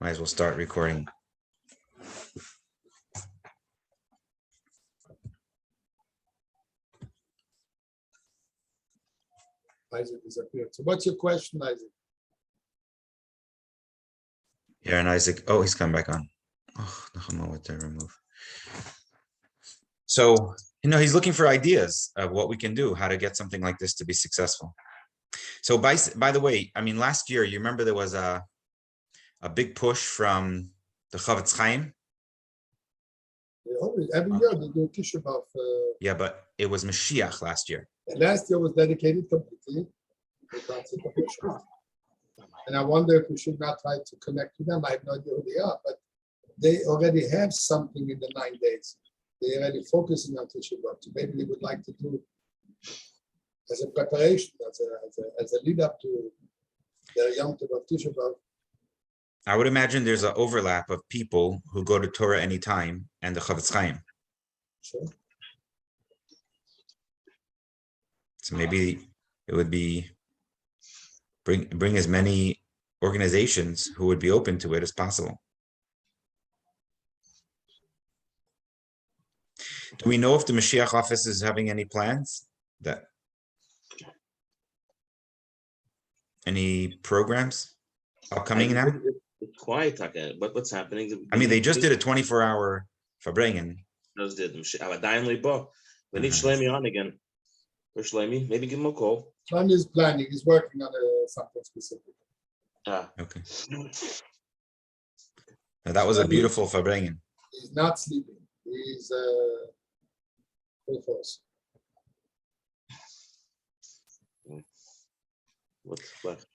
Might as well start recording. Isaac disappeared. So what's your question, Isaac? Yeah, and Isaac. Oh, he's come back on. Oh, what to remove. So, he's looking for ideas of what we can do, how to get something like this to be successful. So by the way, I mean, last year, you remember there was a big push from the Chavetz Chaim. Every year they do Tisha B'Av. Yeah, but it was Mashiach last year. And last year was dedicated completely to the concept of Mashiach. And I wonder if we should not try to connect to them. I have no idea who they are, but they already have something in the 9 days. They're already focusing on Tisha B'Av. So maybe they would like to do as a preparation, as a lead up to their Yom Tov of Tisha B'Av. I would imagine there's an overlap of people who go to Torah anytime and the Chavetz Chaim. Sure. So maybe it would be bring as many organizations who would be open to it as possible. Do we know if the Mashiach office is having any plans? Any programs upcoming now? It's quiet, but what's happening? I mean, they just did a 24-hour Fabrengen. Just did. We need Shlomi on again. Or Shlomi, maybe give him a call. Shlomi is planning. He's working on something specific. Okay. Now, that was a beautiful Fabrengen. He's not sleeping. He's full force. What's left?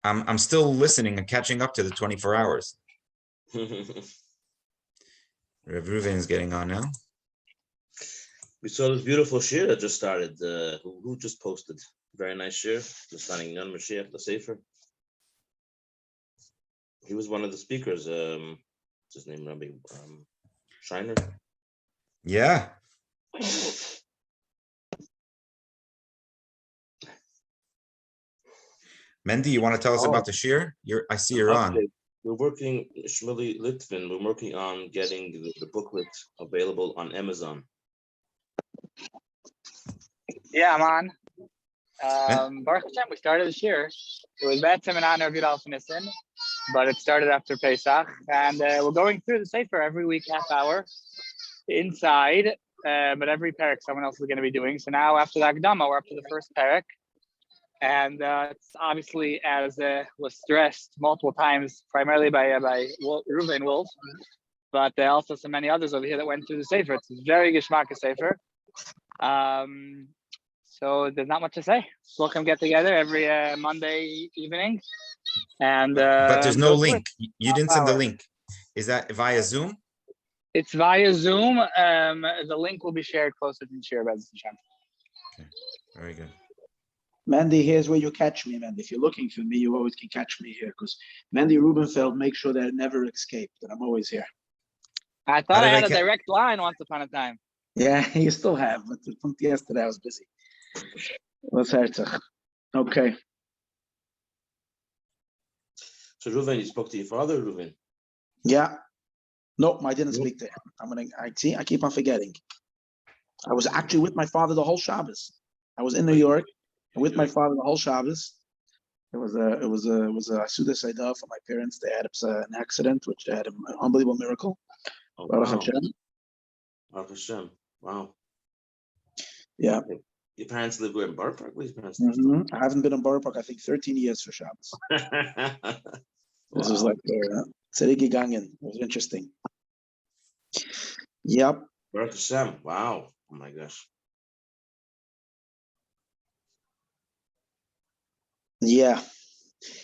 I'm still listening and catching up to the 24 hours. Rev Reuven is getting on now. We saw this beautiful shir that just started. Who just posted? Very nice shir. Just starting Nun Mashiach the Sefer. He was one of the speakers. What's his name? Rabbi Shiner. Yeah. Mendy, you want to tell us about the shir? I see you're on. We're working, Shmuley Litvin, we're working on getting the booklet available on Amazon. Yeah, I'm on. Baruch Hashem, we started this year. It was Betzim in honor of Yud Aleph Nissen, but it started after Pesach. And we're going through the Sefer every week, half hour, inside. But every parak someone else is going to be doing. So now after the Akdama, we're up to the first parak. And it's obviously, as was stressed multiple times, primarily by Reuven Wolf, but also so many others over here that went through the Sefer. It's a very Geshmaka Sefer. So there's not much to say. We'll come get together every Monday evening. And but there's no link. You didn't send the link. Is that via Zoom? It's via Zoom. The link will be shared closer to share by Hashem. Okay, very good. Mandy, here's where you catch me, Mandy. If you're looking for me, you always can catch me here because Mandy Rubenfeld makes sure that I never escape, that I'm always here. I thought I had a direct line once upon a time. Yeah, you still have, but yesterday I was busy. What's Herzog? Okay. So Reuven, you spoke to your father, Reuven? Yeah. No, I didn't speak to him. I keep on forgetting. I was actually with my father the whole Shabbos. I was in New York. With my father the whole Shabbos. It was a Suda Seidah for my parents. They had an accident, which had an unbelievable miracle. Oh, Baruch wow. Hashem. Baruch Hashem. Wow. Yeah. Your parents live where in Borough Park? Where's your parents? I haven't been in Borough Park, I think, 13 years for Shabbos. This was like Tzedek gegangen. It was interesting. Yep. Baruch Hashem. Wow. Oh my gosh. Yeah.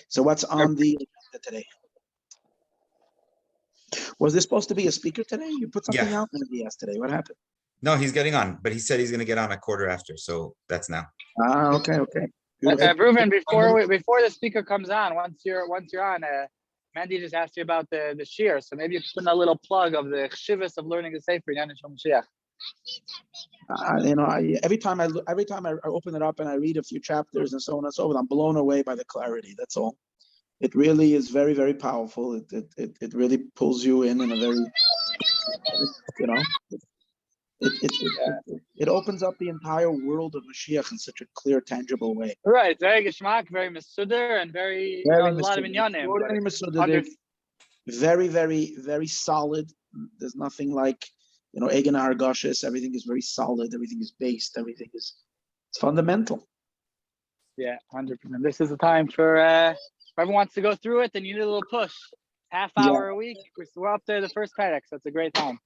So what's on the agenda today? Was there supposed to be a speaker today? You put something out yesterday. What happened? No, he's getting on, but he said he's going to get on a quarter after, so that's now. Okay. Reuven, before the speaker comes on, once you're on, Mandy just asked you about the shir, so maybe you can put in a little plug of the chivus of learning the Sefer Yanis Mashiach. Every time I open it up and I read a few chapters and so on and so forth, I'm blown away by the clarity. That's all. it really is very, very powerful. It really pulls you in a very, you know, it opens up the entire world of Mashiach in such a clear, tangible way. Right, very geschmack, very mesuder, and very, a lot of minyanim. Very Mesuder, very, very, very solid. There's nothing like, you know, Egan Hargoshes. Everything is very solid. Everything is based. Everything is, it's fundamental. Yeah, 100%. This is the time for whoever wants to go through it, then you need a little push. Half hour a week. We're up there the first parak, so it's a great time.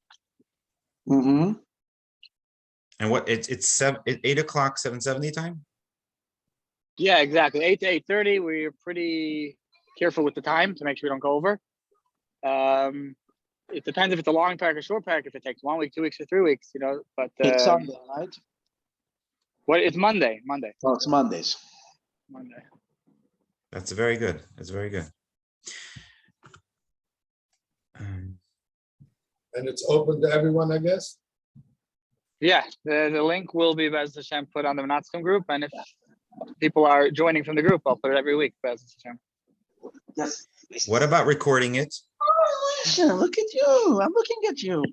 Mm-hmm. And what it's 8 o'clock 770 time. Yeah, exactly. 8 to 8:30. We're pretty careful with the time to make sure we don't go over. It depends if it's a long parak or short parak. If it takes 1 week, 2 weeks, or 3 weeks, you know. But It's Sunday, right? what? It's Monday. Monday. Oh, it's Mondays. Monday. That's very good. That's very good. And it's open to everyone, I guess. Yeah, the link will be Bez Hashem put on the Minatzchim group, and if people are joining from the group, I'll put it every week. Bez Hashem. Yes. What about recording it? Look at you. I'm looking at you.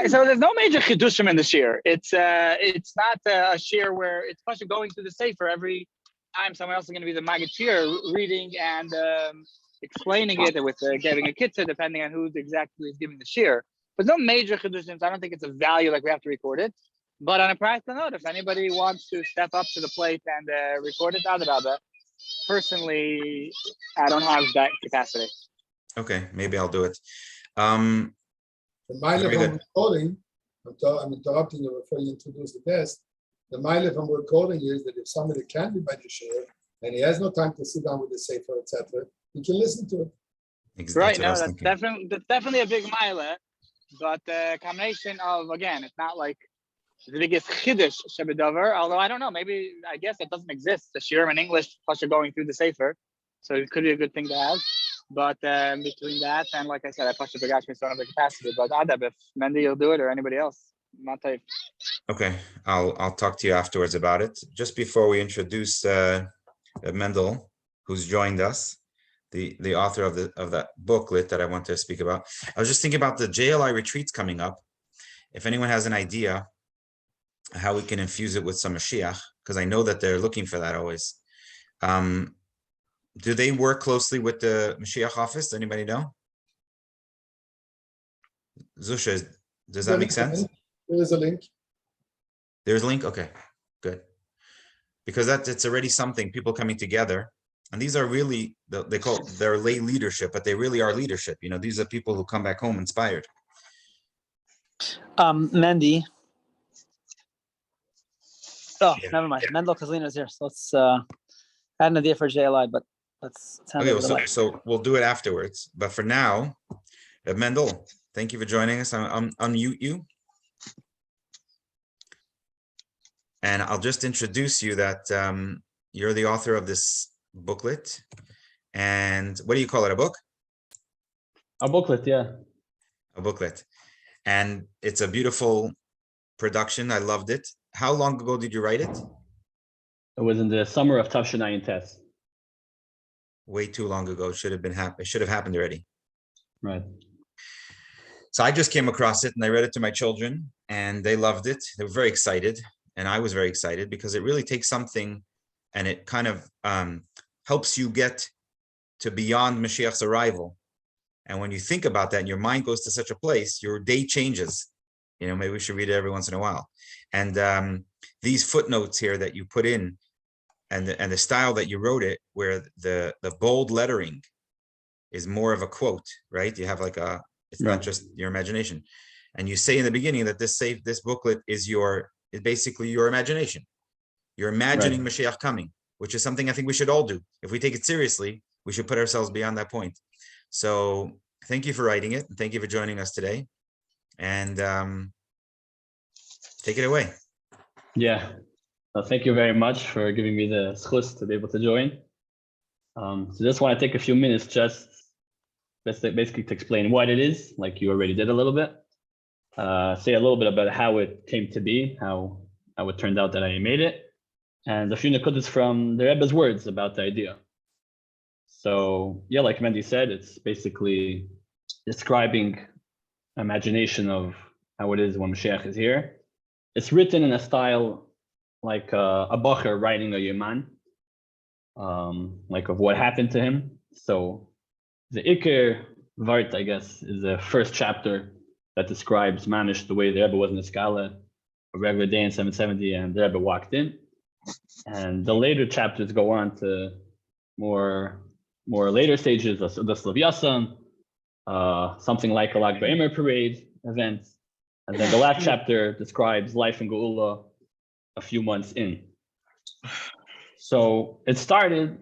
So there's no major chidushim in the shir. It's not a shir where it's supposed to going through the sefer every time someone else is going to be the Maggid shir reading and explaining it, with giving a kitzah depending on who exactly is giving the shir. But no major chidushim. I don't think it's a value like we have to record it. But on a practical note, if anybody wants to step up to the plate and record it, adrabah. Personally, I don't have that capacity. Okay, maybe I'll do it. The mile Very from good. recording, I'm interrupting you before you introduce the guest. The mile from recording is that if somebody can be by the share and he has no time to sit down with the sefer, etc., he can listen to it. Right, what I no, was that's thinking. definitely a big mile, but the combination of, again, it's not like the biggest chiddush shebedavar, although I don't know, maybe, I guess it doesn't exist, the shirim in English plus you're going through the sefer, so it could be a good thing to have. But between that and, like I said, I pushed the bagash me son of the capacity. But Adab, if Mendy will do it or anybody else, not type. Okay, I'll talk to you afterwards about it. Just before we introduce Mendel, who's joined us, the author of that booklet that I want to speak about. I was just thinking about the JLI retreats coming up. If anyone has an idea how we can infuse it with some Mashiach, because I know that they're looking for that always. Do they work closely with the Mashiach office? Anybody know? Zusha, does that make sense? There is a link. There's a link? Okay, good. Because it's already something, people coming together. And these are really, they call it their lay leadership, but they really are leadership. You know, these are people who come back home inspired. Mendy. Oh, Yeah. never mind. Mendel Kazlina is here. So let's add an idea for JLI, but let's Okay, well, so we'll do it afterwards. But for now, Mendel, thank you for joining us. I'm unmute you. And I'll just introduce you that you're the author of this booklet. And what do you call it? A book? A booklet, yeah. A booklet. And it's a beautiful production. I loved it. How long ago did you write it? It was in the summer of Tafshinayim Tes. Way too long ago. It should have happened already. Right. So I just came across it and I read it to my children and they loved it. They were very excited. And I was very excited because it really takes something and it kind of helps you get to beyond Mashiach's arrival. And when you think about that and your mind goes to such a place, your day changes. You know, maybe we should read it every once in a while. And these footnotes here that you put in and the style that you wrote it, where the bold lettering is more of a quote, right? You have like it's not just your imagination. And you say in the beginning that this booklet is basically your imagination. You're imagining Mashiach coming, which is something I think we should all do. If we take it seriously, we should put ourselves beyond that point. So thank you for writing it. And thank you for joining us today. And take it away. Yeah. Well, thank you very much for giving me the schus to be able to join. So just want to take a few minutes just basically to explain what it is, like you already did a little bit. Say a little bit about how it came to be, how it turned out that I made it, and a few nekudas from the Rebbe's words about the idea. So yeah, like Mendy said, it's basically describing imagination of how it is when Mashiach is here. It's written in a style like a bacher writing a yaman, like of what happened to him. So the Iker Vart, I guess, is the first chapter that describes Mamish the way the Rebbe was in the Skala, a regular day in 770, and the Rebbe walked in. And the later chapters go on to more later stages, the Slav Yasam, something like a Lag BaOmer parade event. And then the last chapter describes life in Geula a few months in. So it started,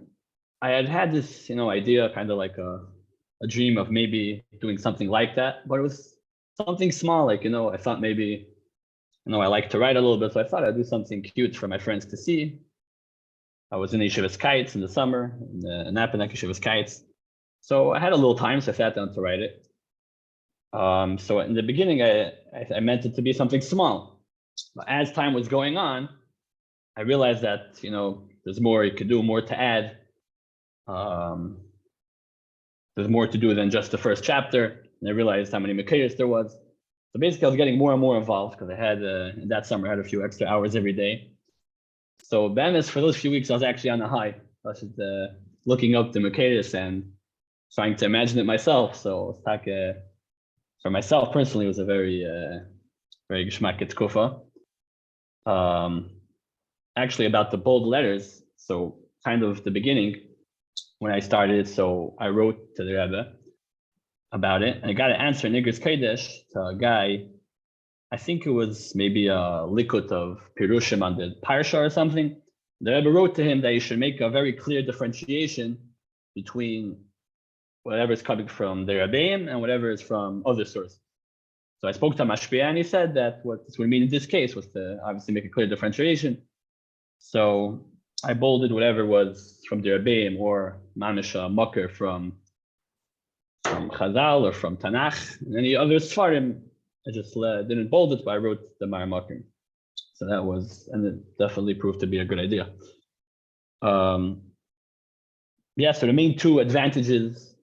I had this, idea, kind of like a dream of maybe doing something like that, but it was something small. Like, I thought maybe, I like to write a little bit. So I thought I'd do something cute for my friends to see. I was in Yeshivas Kites in the summer, in Napanek Yeshivas Kites. So I had a little time, so I sat down to write it. So in the beginning, I meant it to be something small. But as time was going on, I realized that, there's more you could do, more to add. There's more to do than just the first chapter. And I realized how many Makayas there was. So basically, I was getting more and more involved because I had, in that summer, I had a few extra hours every day. So Banis, for those few weeks, I was actually on a high. I was looking up the Makayas and trying to imagine it myself. So for myself personally, it was a very, very geschmacked kufa. Actually, about the bold letters. So kind of the beginning when I started. So I wrote to the Rebbe about it, and I got an answer in Igros Kodesh to a guy. I think it was maybe a likut of Pirushim on the Parsha or something. The Rebbe wrote to him that he should make a very clear differentiation between whatever is coming from the Rebbeim and whatever is from other sources. So I spoke to Mashpia, and he said that what this would mean in this case was to obviously make a clear differentiation. So I bolded whatever was from the Rebbeim or Mamisha Makar from Chazal or from Tanakh, and any other Sfarim. I just didn't bold it, but I wrote the Mar Makar. So that was, and it definitely proved to be a good idea. Yeah, so the main two advantages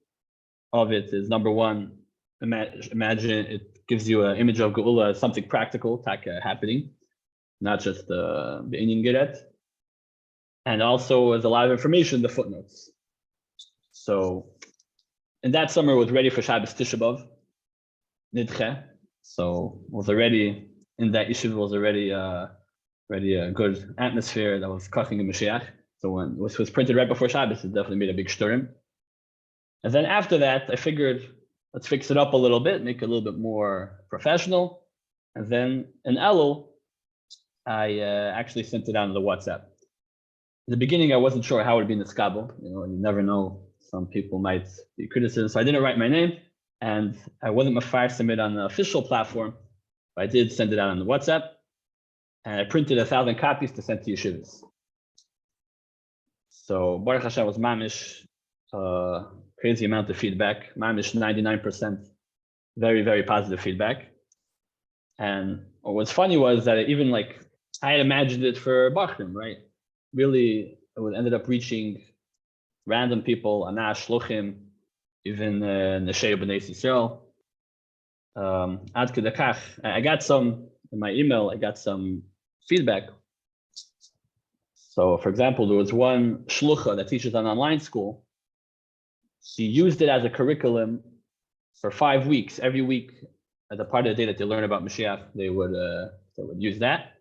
of it is, number one, imagine it gives you an image of Geula as something practical, happening, not just the Indian Geret. And also there's a lot of information in the footnotes. So in that summer, it was ready for Shabbos Tisha B'Av, Nidche. So was already in that yeshiva, was already a good atmosphere that was cooking in Mashiach. So when this was printed right before Shabbos, it definitely made a big stirring. And then after that, I figured, let's fix it up a little bit, make it a little bit more professional. And then in Elul, I actually sent it out on the WhatsApp. In the beginning, I wasn't sure how it would be in the Skabel. You never know. Some people might be criticism. So I didn't write my name, and I wasn't mafar submit on the official platform, but I did send it out on the WhatsApp, and I printed 1,000 copies to send to yeshivas. So Baruch Hashem was mamish, crazy amount of feedback. Mamish 99%, very, very positive feedback. And what's funny was that I had imagined it for Bachrim, right? Really, it ended up reaching random people, Anash, Shluchim, even Neshei B'nai Yisrael. Ad Kedekach, I got some, in my email, I got some feedback. So for example, there was one shlucha that teaches an online school. She used it as a curriculum for 5 weeks. Every week, as a part of the day that they learn about Mashiach, they would use that.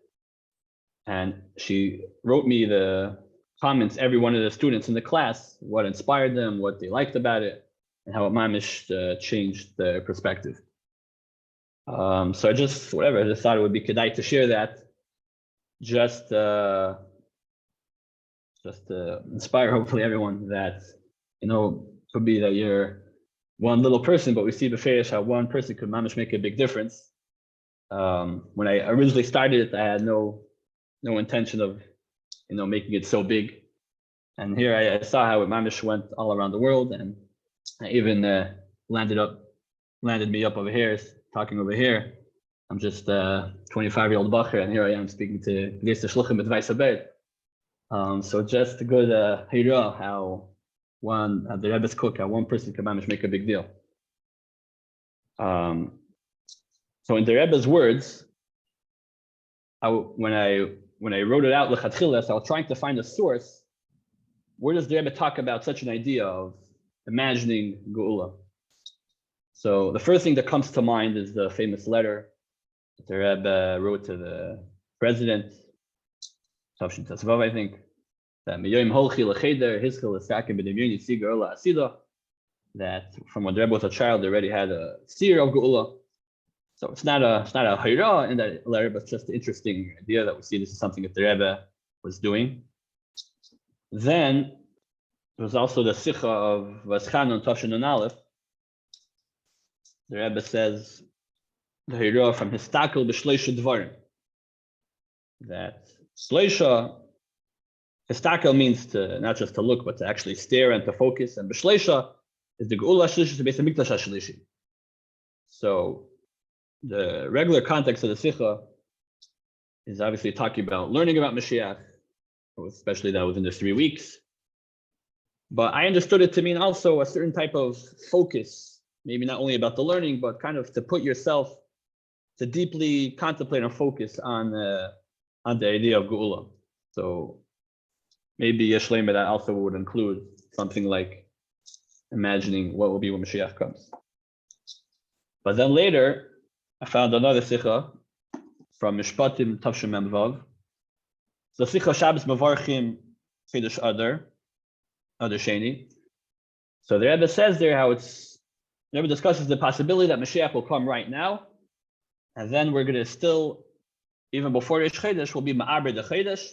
And she wrote me the comments, every one of the students in the class, what inspired them, what they liked about it, and how it mamish changed their perspective. So I just thought it would be kedai to share that, just to inspire hopefully everyone that, could be that you're one little person, but we see beferish how one person could mamish make a big difference. When I originally started it, I had no intention of, making it so big. And here I saw how it mamish went all around the world, and I even landed me up over here, talking over here. I'm just a 25-year-old bacher, and here I am speaking to Gesta Shluchim at Weisabed. So just a good hero how one at the Rebbe's cook, how one person can manage make a big deal. So in the Rebbe's words, when I wrote it out, lechatchilas, I was trying to find a source. Where does the Rebbe talk about such an idea of imagining Geula? So the first thing that comes to mind is the famous letter that the Rebbe wrote to the president, Tavshin Tesvav, I think, that that from when the Rebbe was a child, they already had a seer of Geula. So it's not a hayra in that letter, but it's just an interesting idea that we see this is something that the Rebbe was doing. Then there was also the Sikha of Vaschan and Tavshin and Aleph. The Rebbe says the hayra from Histakel b'shleisha dvarim, that shleisha, Histakel means to not just to look, but to actually stare and to focus, and b'shleisha is the Geula shlishi to Beis Hamikdash shlishi. So the regular context of the Sikha is obviously talking about learning about Mashiach, especially that within the 3 weeks. But I understood it to mean also a certain type of focus, maybe not only about the learning, but kind of to put yourself to deeply contemplate and focus on the idea of Geula. So maybe Yeshlema that also would include something like imagining what will be when Mashiach comes. But then later, I found another Sikha from Mishpatim Tavshin Mem Vav. So Sikha Shabbos Mevarchim Chidush Adar Sheni. So the Rebbe says there how the Rebbe discusses the possibility that Mashiach will come right now, and then we're going to still, even before Rish Chedesh, we'll be Ma'aber the Chedesh,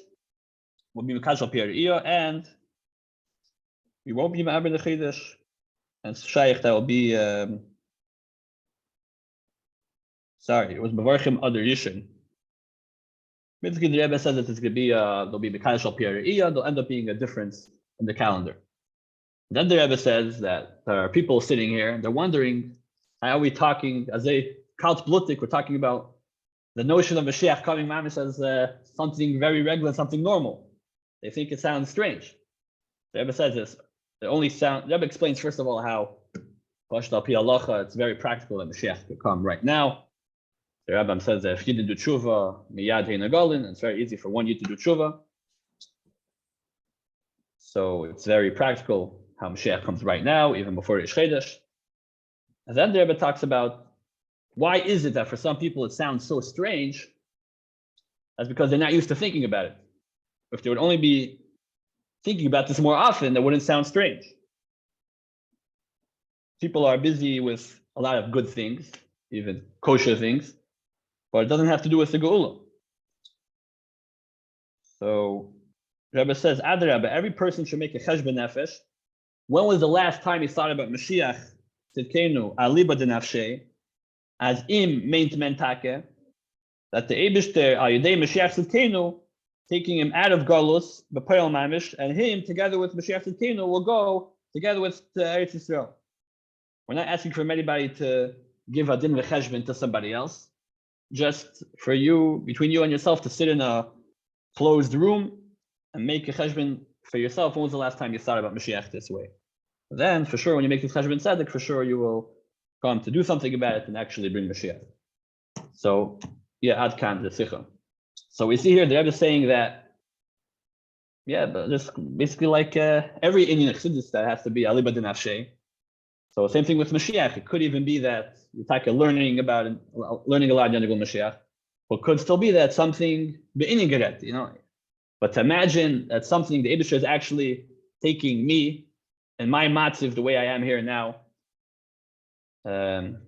we'll be Mekashal Piyar Iyar, and we won't be Ma'aber the Chedesh, and Shaykh that will be. Sorry, it was Mevarchim Adar Yishin. Basically, the Rebbe says that it's going to be there'll be Mekashal Piyar Iyar. There'll end up being a difference in the calendar. Then the Rebbe says that there are people sitting here, they're wondering, how are we talking, as a Kalt Blutik, we're talking about the notion of Mashiach coming mamish as something very regular, something normal. They think it sounds strange. The Rebbe says this, the Rebbe explains first of all how, it's very practical that Mashiach could come right now. The Rebbe says that if you didn't do tshuva, miyad hein agolin, it's very easy for one you to do tshuva. So it's very practical how Mashiach comes right now, even before Rish Chedesh. And then the Rebbe talks about why is it that for some people it sounds so strange? That's because they're not used to thinking about it. If they would only be thinking about this more often, that wouldn't sound strange. People are busy with a lot of good things, even kosher things, but it doesn't have to do with the Geula. So Rebbe says, Adarabba, every person should make a cheshbon nefesh. When was the last time he thought about Mashiach, Tzidkenu, aliba de nafshe, as im meint mentake, that the Eibishter, Ayudei Mashiach Tzidkenu, taking him out of Galus, B'Perel Mamish, and him, together with Mashiach Tzidkenu, will go together with Eretz Yisrael. We're not asking from anybody to give a din v'cheshbon to somebody else. Just for you, between you and yourself, to sit in a closed room and make a cheshbon for yourself. When was the last time you thought about Mashiach this way? Then, for sure, when you make this cheshbon tzedek, for sure you will come to do something about it and actually bring Mashiach. So, yeah, ad kan the sikha. So we see here the Rebbe is saying that, yeah, but there's basically like every Inyan Chassidus that has to be aliba de nafshe. So same thing with Mashiach. It could even be that you take a learning a lot in Yanigul Mashiach, but could still be that something be'inyan geret, you know. But to imagine that something the Eibusher is actually taking me and my matziv the way I am here now, and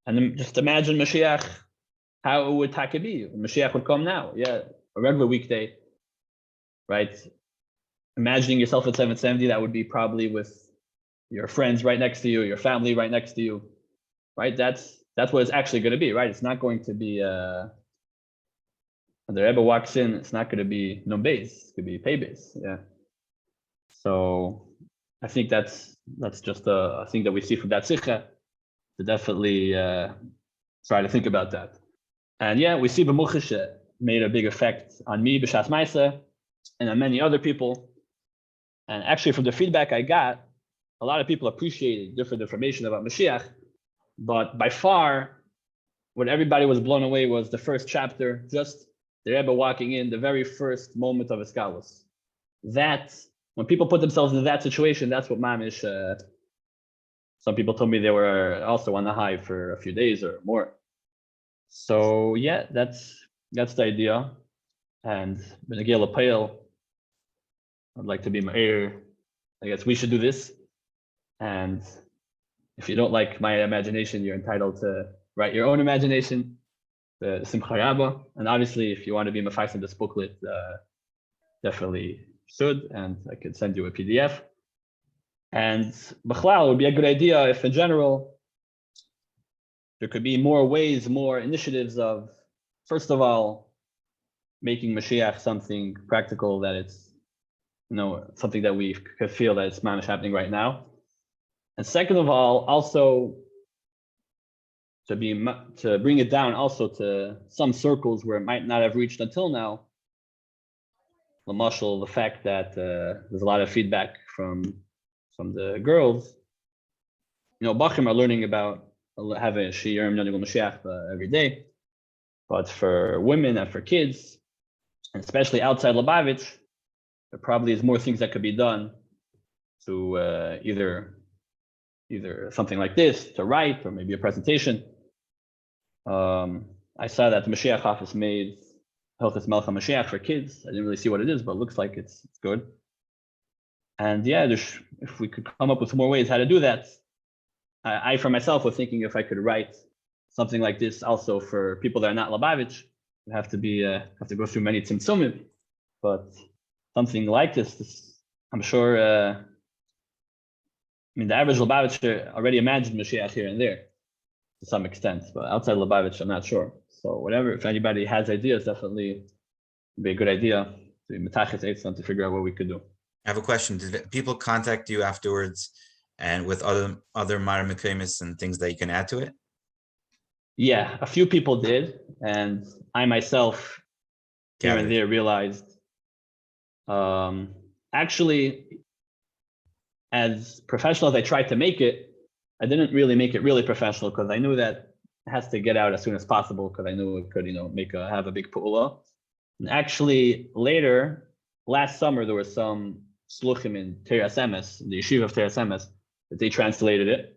then just imagine Mashiach, how it would be. Mashiach would come now, yeah, a regular weekday, right? Imagining yourself at 770, that would be probably with your friends right next to you, your family right next to you, right? That's what it's actually going to be, right? It's not going to be when the Rebbe walks in, it's not going to be no base, it's going to be pay base, yeah. So I think that's just a thing that we see from that sikha to definitely try to think about that. And yeah, we see B'muchish made a big effect on me, B'shas Maisa, and on many other people. And actually from the feedback I got, a lot of people appreciated different information about Mashiach, but by far, what everybody was blown away was the first chapter, just the Rebbe walking in, the very first moment of his galus. That, when people put themselves in that situation, that's what mamish. Some people told me they were also on the high for a few days or more. So yeah, that's the idea. And Benagil Apel, I'd like to be Meir. I guess we should do this. And if you don't like my imagination, you're entitled to write your own imagination, the Simcha Rabba. And obviously, if you want to be Mefais in this booklet, definitely should. And I could send you a PDF. And B'chlal, it would be a good idea if in general, there could be more ways, more initiatives of, first of all, making Mashiach something practical, that it's, something that we could feel that it's mamish happening right now. And second of all, also to bring it down also to some circles where it might not have reached until now. L'mashal, the fact that there's a lot of feedback from the girls. Bachim are learning about having a Shiyar Mashiach every day, but for women and for kids, and especially outside Lubavitch, there probably is more things that could be done to either something like this, to write, or maybe a presentation. I saw that the Mashiach office made Hilchos Melcha Mashiach for kids. I didn't really see what it is, but it looks like it's good. And yeah, if we could come up with more ways how to do that, I for myself was thinking if I could write something like this also for people that are not Lubavitch, you have to go through many tzimtzumim, but something like this I'm sure. The average Lubavitcher already imagined Mashiach here and there to some extent, but outside Lubavitch, I'm not sure. So whatever, if anybody has ideas, definitely would be a good idea to figure out what we could do. I have a question. Did people contact you afterwards and with other Mara Mekremis and things that you can add to it? Yeah, a few people did, and I myself here and there realized actually, as professional as I tried to make it, I didn't really make it really professional because I knew that it has to get out as soon as possible because I knew it could, have a big pu'ula. And actually, later, last summer, there was some sluchim in Teras Emes, the yeshiva of Teras Emes, that they translated it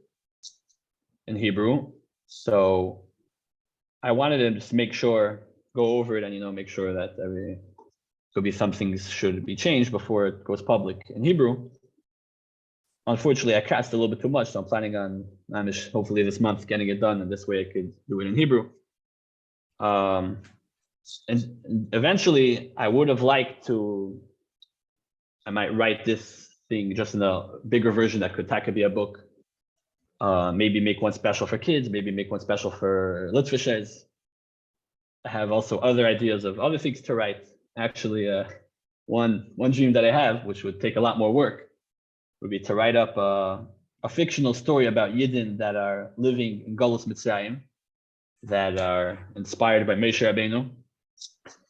in Hebrew. So I wanted to just go over it and, make sure that could be some things should be changed before it goes public in Hebrew. Unfortunately, I cast a little bit too much, so I'm planning on hopefully this month getting it done, and this way I could do it in Hebrew. And eventually, I would have liked to. I might write this thing just in a bigger version that could be a book. Maybe make one special for kids. Maybe make one special for Litvishes. I have also other ideas of other things to write. Actually, one dream that I have, which would take a lot more work, would be to write up a fictional story about Yidden that are living in Galus Mitzrayim, that are inspired by Moshe Rabbeinu.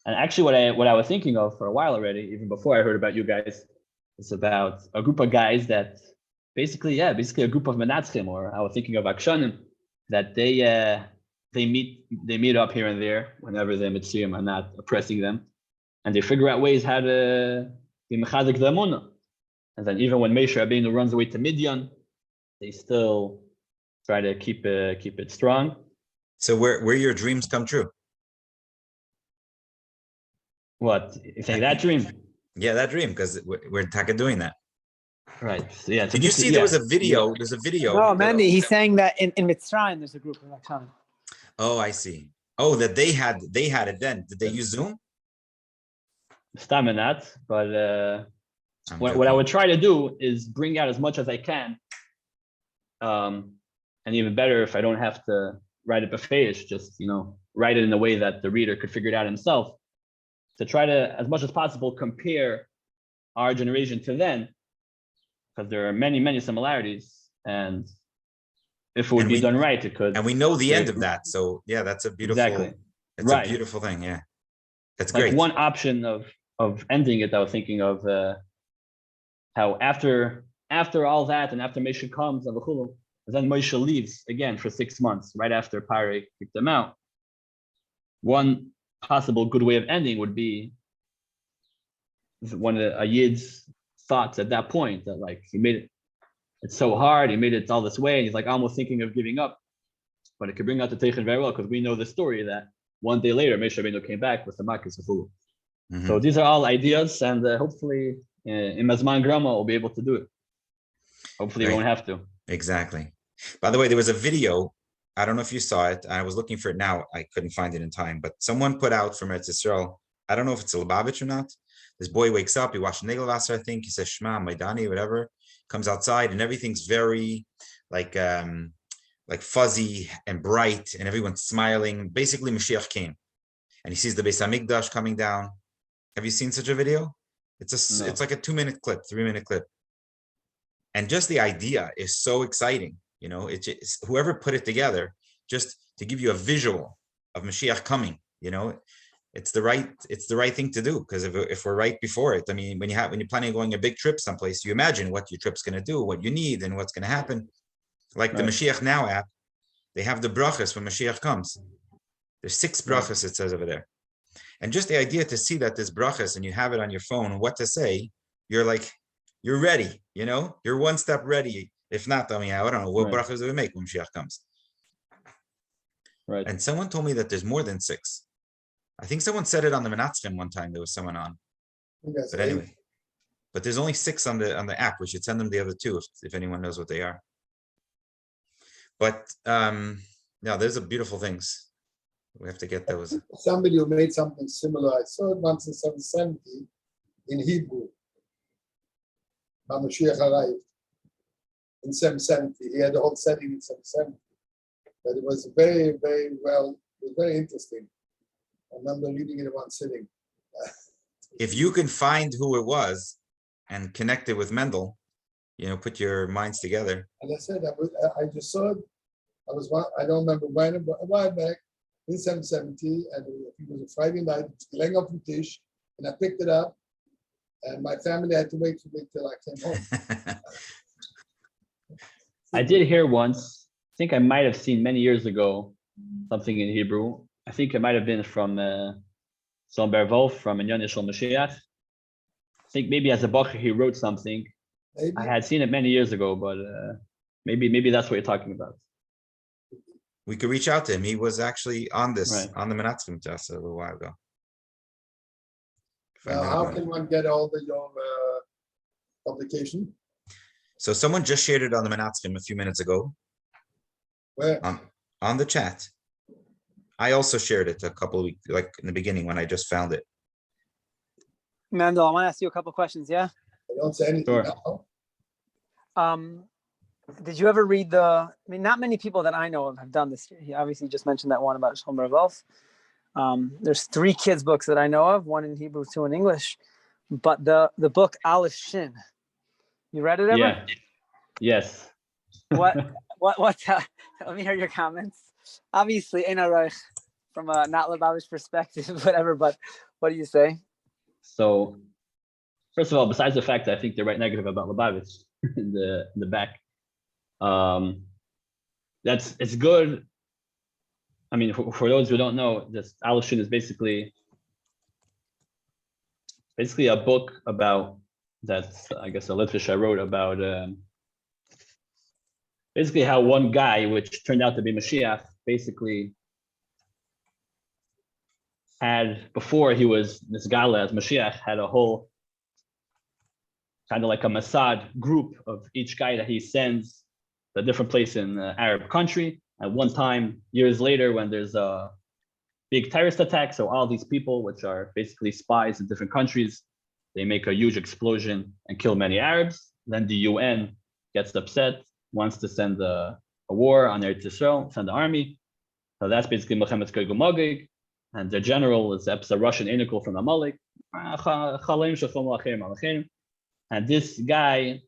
And actually what I was thinking of for a while already, even before I heard about you guys, is about a group of guys that basically a group of Minatzchim, or I was thinking of Akshanim, that they meet up here and there whenever the Mitzrayim are not oppressing them, and they figure out ways how to be mechazik the emunah. And then even when Moshe Rabbeinu runs away to Midian, they still try to keep it strong. So where your dreams come true? What you think that dream? Yeah, that dream, because we're taka doing that. Right. So yeah. Did you see there was a video? There's a video. No, Mandy, he's saying that in Mitzrayim there's a group of Akshanim. Oh, I see. Oh, that they had it then. Did they use Zoom? Stamina that, but what I would try to do is bring out as much as I can. And even better if I don't have to write it befeish, just write it in a way that the reader could figure it out himself. To try to, as much as possible, compare our generation to then, because there are many, many similarities. And if it would be done right, it could. And we know the end of that. So yeah, that's a beautiful. Exactly. It's a beautiful thing. Yeah, that's great. One option of ending it, I was thinking of how after after all that, and after Moshe comes and v'chulu, then Moshe leaves again for 6 months, right after Pare kicked him out. One possible good way of ending would be one of a Yid's thoughts at that point, that like he made it, it's so hard, he made it all this way, and he's like almost thinking of giving up. But it could bring out the Teichen very well, because we know the story that one day later, Moshe Rabbeinu came back with the Makis v'chulu. So these are all ideas, and hopefully in Mazman Grama we'll be able to do it. Hopefully we Right. won't have to. Exactly. By the way, there was a video. I don't know if you saw it. I was looking for it now. I couldn't find it in time, but someone put out from Eretz Yisrael. I don't know if it's a Lubavitch or not. This boy wakes up, he watches Negelwasser, I think. He says, Shema, Maidani, whatever. Comes outside and everything's very like fuzzy and bright and everyone's smiling. Basically, Mashiach came and he sees the Beis Hamikdash coming down. Have you seen such a video? It's No. it's like a 2-minute clip, 3-minute clip. And just the idea is so exciting. You know, it's whoever put it together, just to give you a visual of Mashiach coming, you know, it's the right thing to do. Because if we're right before it, I mean, when you're planning on going a big trip someplace, you imagine what your trip's going to do, what you need, and what's going to happen. Like the Right. Mashiach Now app, they have the brachas when Mashiach comes. There's 6 brachas, it says over there. And just the idea to see that there's brachas and you have it on your phone, what to say, you're like, you're ready, you know, you're one step ready. If not, I mean, I don't know what Right. brachas do we make when Mashiach comes. Right. And someone told me that there's more than 6. I think someone said it on the Minatzchim one time. There was someone on, Yes, but anyway. But there's only 6 on the app. We should send them the other 2 if anyone knows what they are. But yeah, there's a beautiful things. We have to get those. somebody who made something similar. I saw it once in 770 in Hebrew. Mashiach arrived in 770. He had the whole setting in 770. But it was very, very well, it was very interesting. I remember reading it in one sitting. If you can find who it was and connect it with Mendel, you know, put your minds together. And I said, I just saw it. I don't remember when, but a while back in 770, and it was a Friday night, laying up from Tish, and I picked it up, and my family had to wait for me till I came home. I did hear once, I think I might have seen many years ago, something in Hebrew. I think it might have been from Somber Wolf from Inyan Yishol Mashiach. I think maybe as a Bacher he wrote something. Maybe. I had seen it many years ago, but maybe that's what you're talking about. We could reach out to him. He was actually on this, Right. on the Minatzchim just a little while ago. Now, how can one get all of your publication? So someone just shared it on the Minatzchim a few minutes ago Where? on the chat. I also shared it a couple of weeks, like in the beginning when I just found it. Mandel, I want to ask you a couple questions. Yeah. I don't say anything Sure. now. Did you ever read I mean, not many people that I know of have done this. He obviously just mentioned that one about Shomer Wolf. There's 3 kids' books that I know of, 1 in Hebrew, 2 in English. But the book Aleph Shin, you read it ever? Yeah. Yes. What? Let me hear your comments. Obviously, Ein Arayich from a not Lubavitch perspective, whatever. But what do you say? So, first of all, besides the fact that I think they're right negative about Lubavitch in the back, it's good. I mean, for those who don't know, this Aleph Shin is basically a book about that's I guess a Litvish I wrote about basically how one guy, which turned out to be Mashiach, basically had, before he was this Gala as Mashiach, had a whole kind of like a Mossad group of each guy that he sends to a different place in the Arab country. At one time, years later, when there's a big terrorist attack, so all these people, which are basically spies in different countries, they make a huge explosion and kill many Arabs. Then the UN gets upset, wants to send a war on Eretz Yisrael, send the army. So that's basically Milchemet Gog Magog, and the general is a Russian inical from Amalek. And this guy,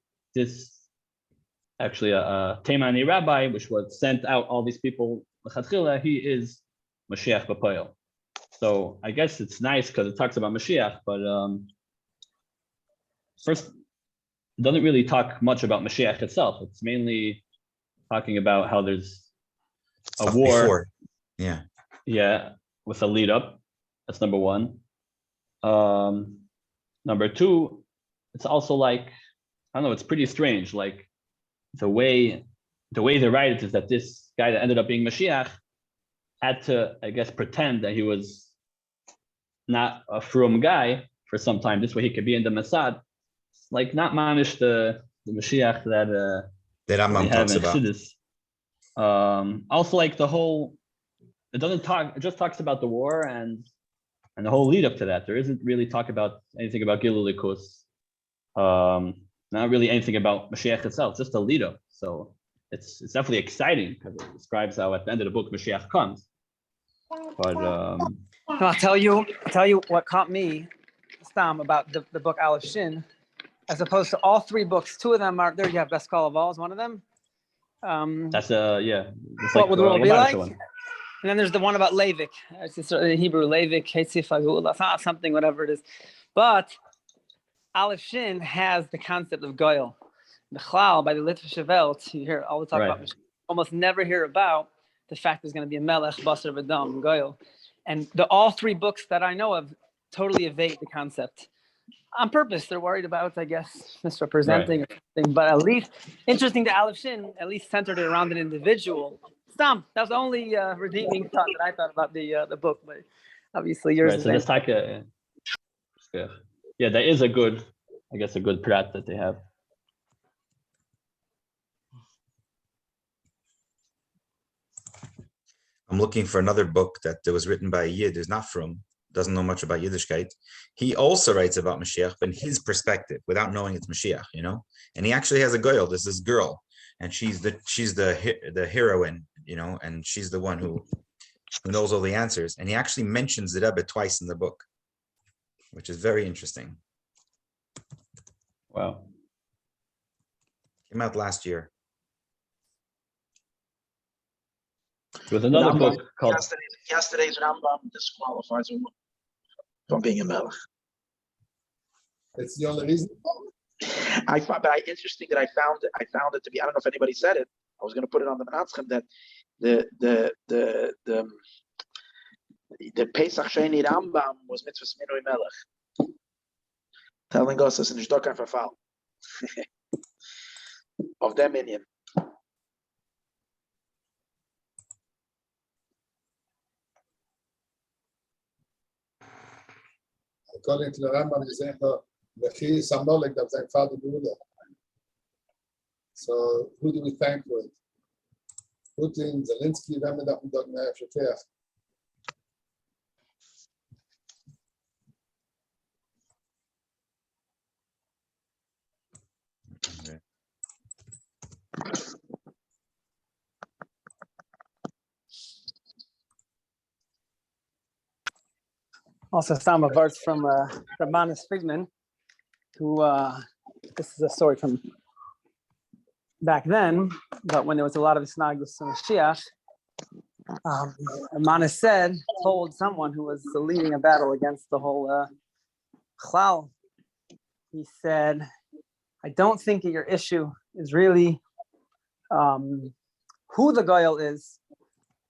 actually a Taimani rabbi, which was sent out all these people, he is Mashiach B'Poel. So I guess it's nice because it talks about Mashiach, but first, doesn't really talk much about Mashiach itself. It's mainly talking about how there's a Stuff war. before. Yeah. Yeah, with a lead up. That's number one. Number two, it's also like, I don't know, it's pretty strange. Like the way they write it is that this guy that ended up being Mashiach had to, I guess, pretend that he was not a frum guy for some time. This way he could be in the Mossad. Like not mamish the Mashiach that That we Rambam have talks in about. Chassidus. Also, like the whole, it doesn't talk. It just talks about the war and the whole lead up to that. There isn't really talk about anything about Gilul Likus. Not really anything about Mashiach itself. Just a lead up. So it's definitely exciting because it describes how at the end of the book Mashiach comes. But No, I'll tell you what caught me, Stam, about the book Aleph Shin, as opposed to all three books. Two of them are there. You have Best Call of All is one of them. that's yeah. It's What like would the world be Lamadas like? one. And then there's the one about Leivik. It's just in Hebrew, Leivik, something, whatever it is. But Aleph Shin has the concept of Goyal. The Chlal by the Litvische Welt, you hear all the talk Right. about, almost never hear about the fact there's going to be a Melech, Basar, V'dam, Goyal. And all three books that I know of totally evade the concept. On purpose, they're worried about, I guess, misrepresenting or something. But at least, interesting to Aleph Shin, at least centered it around an individual. Stam, that was the only redeeming thought that I thought about the book, but obviously yours Right. is So this type of yeah, that is a good, I guess, a good prat that they have. I'm looking for another book that was written by a Yid who's not from, doesn't know much about Yiddishkeit. He also writes about Mashiach, but in his perspective, without knowing it's Mashiach, you know. And he actually has a goyel. This is girl, and she's the heroine, you know, and she's the one who knows all the answers. And he actually mentions the Rebbe twice in the book, which is very interesting. Wow. Came out last year. There was another Rambam, book called yesterday's Rambam disqualifies him from being a melech. It's the only reason. But interesting that I found it to be. I don't know if anybody said it. I was going to put it on the Minatzchim that the Pesach Sheni Rambam was mitzvahs minui melech, telling us it's in Shdokan Verfall of them minion. According to the Rambam, he's saying the Chi is symbolic of sein Vater Bruder. So who do we thank for it? Putin, Zelensky, wenn wir davon dort mehr verkehr. Okay. also some of words from Manis Friedman, who this is a story from back then, but when there was a lot of Isnagus and Mashiach, Manis told someone who was leading a battle against the whole Chlal, he said, I don't think your issue is really who the Goyal is.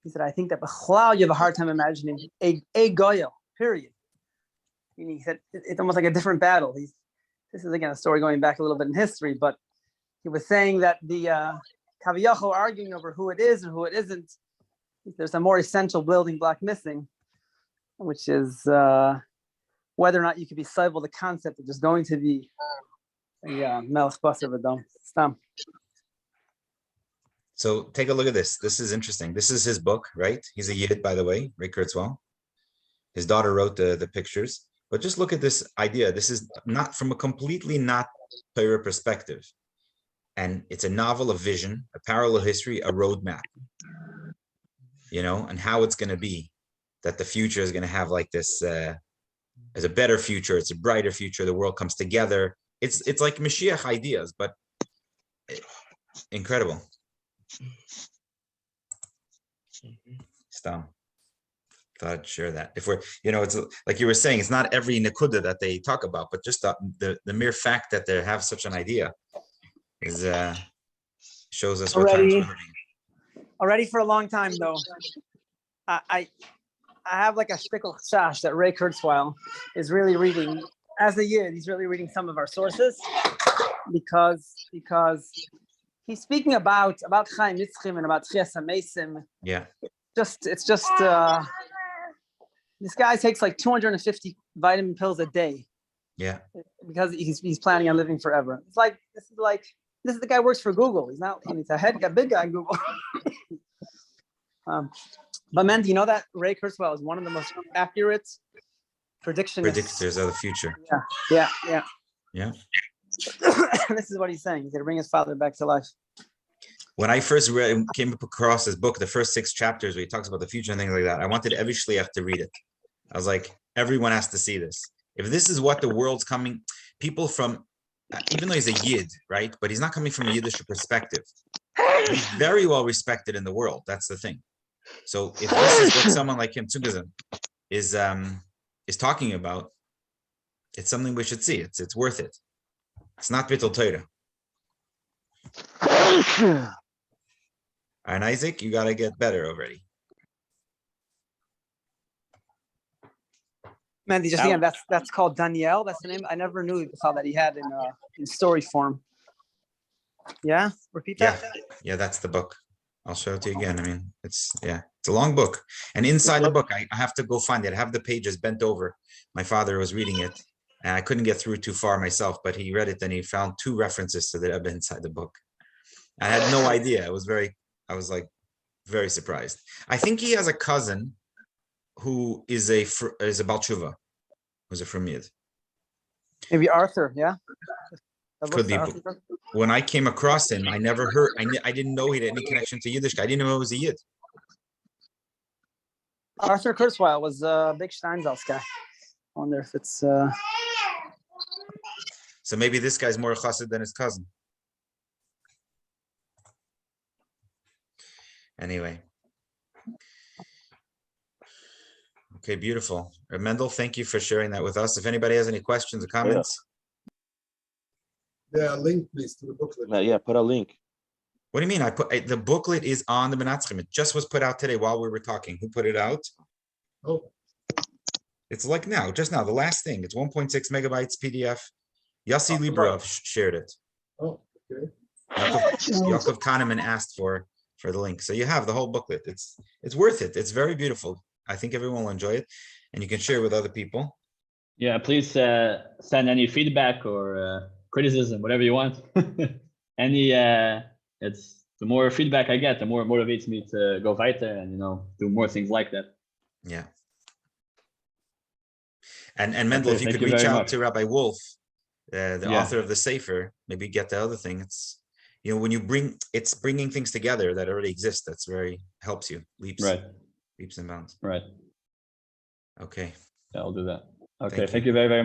He said, I think that B'chlal, you have a hard time imagining a Goyal, period. And he said, it's almost like a different battle. This is, again, a story going back a little bit in history, but he was saying that the Kaviyachal arguing over who it is and who it isn't, there's a more essential building block missing, which is whether or not you could be civil the concept that there's going to be a Melech Basar V'dam. Stam. So take a look at this. This is interesting. This is his book, right? He's a Yid, by the way, Ray Kurzweil. His daughter wrote the pictures. But just look at this idea. This is not from a completely not Torah perspective. And it's a novel, a vision, a parallel history, a roadmap, you know, and how it's going to be, that the future is going to have like this, as a better future. It's a brighter future. The world comes together. It's like Mashiach ideas, but incredible. Stam. thought I'd share that. If we're, it's like you were saying, it's not every nakuda that they talk about, but just the mere fact that they have such an idea is shows us what times we're living. Already for a long time though. I have like a shtickle chash that Ray Kurzweil is really reading as a yid. He's really reading some of our sources because he's speaking about Chaim Minatzchim and about Tchias HaMesim. Yeah. It's just this guy takes like 250 vitamin pills a day. Yeah. Because he's planning on living forever. It's like this is the guy who works for Google. He's a big guy in Google. But man, do you know that Ray Kurzweil is one of the most accurate predictors of the future? Yeah. This is what he's saying. He's gonna bring his father back to life. When I first came across his book, the first 6 chapters where he talks about the future and things like that, I wanted every shliach to read it. I was like, everyone has to see this. If this is what the world's coming, people from, even though he's a yid, right? But he's not coming from a Yiddish perspective. He's very well respected in the world. That's the thing. So if this is what someone like him, Tzugazim, is talking about, it's something we should see. It's worth it. It's not Bittul Torah. And Isaac, you got to get better already. Man, just again, that's called Danielle. That's the name. I never knew that he had in story form. Yeah, repeat that. Yeah, that's the book. I'll show it to you again. I mean, it's a long book. And inside the book, I have to go find it. I have the pages bent over. My father was reading it, and I couldn't get through too far myself, but he read it and he found 2 references to the Rebbe inside the book. I had no idea. I was like very surprised. I think he has a cousin who is a Baal Tshuva, who's a Frumid. Maybe Arthur, yeah? Could be. When I came across him, I never heard, I didn't know he had any connection to Yiddish. I didn't know he was a Yid. Arthur Kurzweil was a big Steinsaltz guy. I wonder if it's... So maybe this guy's more chassid than his cousin. Anyway. Okay, beautiful. Mendel, thank you for sharing that with us. If anybody has any questions or comments. Yeah, link please to the booklet. Yeah, put a link. What do you mean? The booklet is on the Minatzchim. It just was put out today while we were talking. Who put it out? Oh, It's like just now, the last thing. It's 1.6 megabytes PDF. Yossi Librov shared it. oh, okay. Yaakov Kahneman asked for the link. So you have the whole booklet. It's worth it. It's very beautiful. I think everyone will enjoy it, and you can share with other people. Yeah, please send any feedback or criticism, whatever you want. It's the more feedback I get, the more it motivates me to go weiter and do more things like that. Yeah. And Mendel, if you could reach out to Rabbi Wolf, the author of the Sefer, maybe get the other thing. It's when you it's bringing things together that already exist. That's helps you leaps and bounds. Right. Okay. Yeah, I'll do that. Okay. Thank you very, very